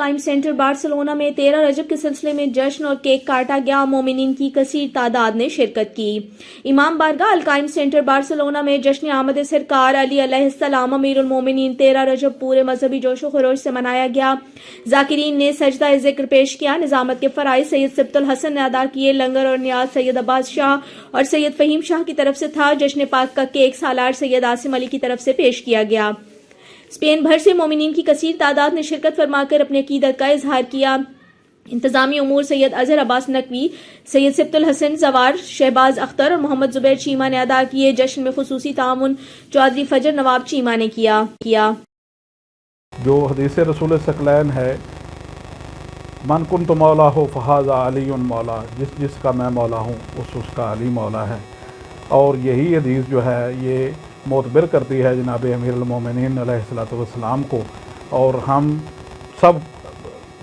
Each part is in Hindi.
अलकाइम सेंटर बार्सिलोना में 13 रजब के सिलसिले में जश्न और केक काटा गया। मोमिनीन की कसीर तादाद ने शिरकत की। इमाम बारगाह अलकाइम सेंटर बार्सिलोना में जश्न आमद सरकार अली अलैहिस्सलाम अमीरुल मोमिनीन 13 रजब पूरे मजहबी जोशो खरोश से मनाया गया। जाकिरीन ने सजदा जिक्र पेश किया। निजामत के फराइज सैयद सिब्तुल हसन ने अदा किए। लंगर और न्याज सैयद अब्बास शाह और सैयद फहीम शाह की तरफ से था। जश्न पाक का केक सालार सैयद आसिम अली की तरफ से पेश किया गया। स्पेन भर से मोमिनीन की कसीर तादाद ने शिरकत फरमाकर अपनी अकीदत का इजहार किया। इंतजामी उमूर सैयद अजहर अब्बास नकवी, सैयद सिब्तुल हसन जवार, शहबाज अख्तर और मोहम्मद जुबैर चीमा ने अदा किए। जश्न में खुसूसी तामुन चौधरी फजर नवाब चीमा ने किया। जो हदीस रसूल सकलैन है, मन कुन तो मौला हो फ़हाज़ा अली मौला, जिसका मैं मौला हूँ उसका अली मौला है। और यही हदीस जो है ये मोतबर करती है जनाब अमीरुल मोमिनीन अलैहिस्सलातु वस्सलाम को, और हम सब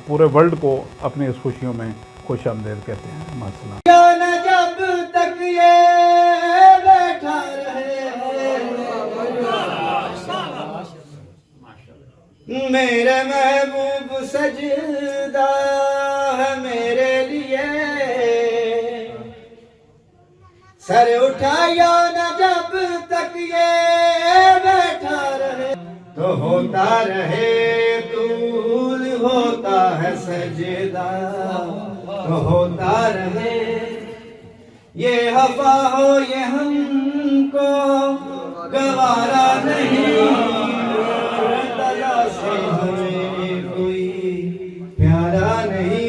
पूरे वर्ल्ड को अपनी इस खुशियों में खुश आमदीद कहते हैं। मासलाम। जब तक ये बैठा रहे मेरे महबूब सजदा है मेरे लिए, सर उठाया न जब तक ये बैठा रहे, तो होता रहे तूल होता है सजदा, तो होता रहे ये हवा हो ये हमको गवारा नहीं, तला से हमें कोई प्यारा नहीं।